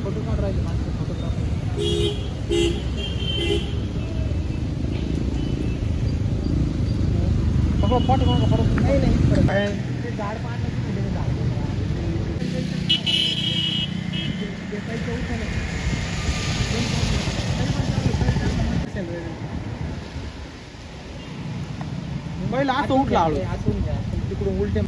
Photo काढ राहिले माणसं फोटोग्राफर फोटो नाही ते झाड पाहण्याचं मुंबईला असं उठला असून घ्या तिकडून उलटे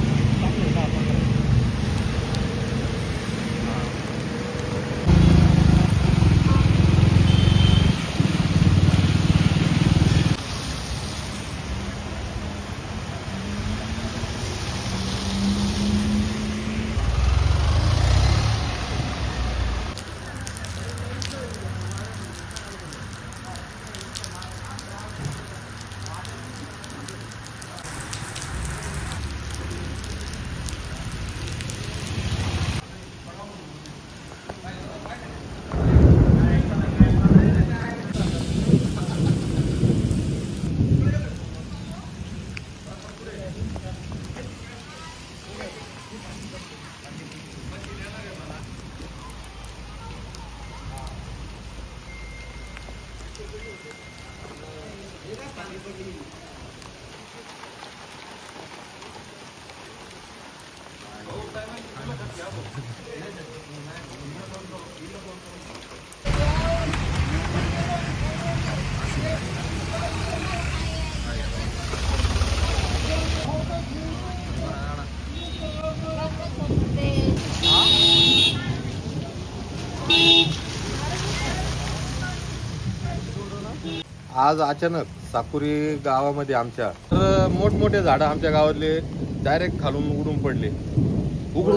आज अचानक साकुरी गावामध्ये आमच्या तर मोठमोठे झाडं आमच्या गावातले डायरेक्ट खालून उघडून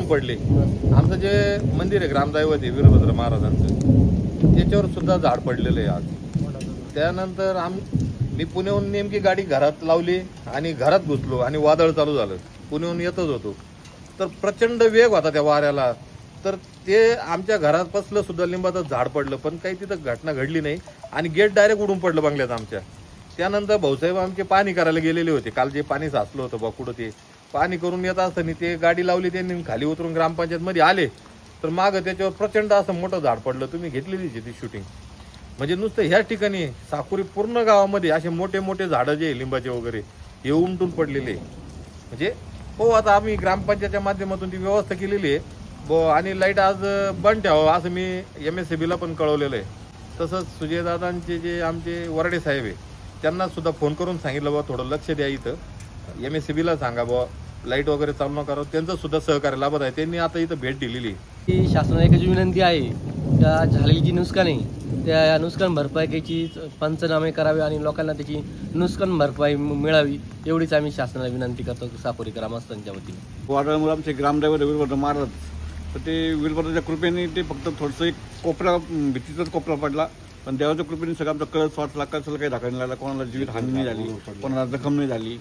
पडले. आमचं जे मंदिर आहे ग्रामदैवत आहे वीरभद्र महाराजांचं त्याच्यावर सुद्धा झाड पडलेलं आहे आज. त्यानंतर मी पुण्याहून नेमकी गाडी घरात लावली आणि घरात घुसलो आणि वादळ चालू झालं. पुण्याहून येतच होतो तर प्रचंड वेग होता त्या वाऱ्याला. तर ते आमच्या घरात बसलं सुद्धा लिंबाचं झाड पडलं पण काही तिथं घटना घडली नाही आणि गेट डायरेक्ट उडून पडलं बंगल्यात आमच्या. त्यानंतर भाऊसाहेब आमचे पाणी करायला गेलेले होते. काल जे पाणी साचलं होतं बा कुठं ते पाणी करून येत असताना ते गाडी लावली त्यांनी खाली उतरून ग्रामपंचायत मध्ये आले तर मागं त्याच्यावर प्रचंड असं मोठं झाड पडलं. तुम्ही घेतलेली ती शूटिंग म्हणजे नुसतं ह्याच ठिकाणी साकुरी पूर्ण गावामध्ये असे मोठे मोठे झाडं जे लिंबाचे वगैरे हे उमटून पडलेले. म्हणजे हो आता आम्ही ग्रामपंचायतच्या माध्यमातून ती व्यवस्था केलेली आहे आणि लाईट आज बंद ठेवावं असं मी MSCB ला पण कळवलेलं आहे. तसंच सुजयदादांचे जे आमचे वरडे साहेब आहे त्यांना सुद्धा फोन करून सांगितलं बा थोडं लक्ष द्या इथं MSCB ला सांगा बा लाईट वगैरे चालू नका. त्यांचं सुद्धा सहकार्य लाभत आहे. त्यांनी आता इथं भेट दिलेली. ही शासनाला एकच विनंती आहे त्या झालेली जी नुकसान आहे त्या नुकसान भरपाईची पंचनामे करावे आणि लोकांना त्याची नुकसान भरपाई मिळावी एवढीच आम्ही शासनाला विनंती करतो साकुरी ग्रामस्थांच्या वतीने. वादळामुळे आमचे ग्रामदैवत वीरभद्र महाराज तर ते वीरभद्राच्या कृपेने ते फक्त थोडंसं एक कोपरा भीतीचाच कोपरा पडला पण देवाच्या कृपेने सगळं आमचा कळस वाचला कसलं काही दाखवण्याला लागला. कोणाला जीवित हानी नाही झाली कोणाला जखम नाही झाली.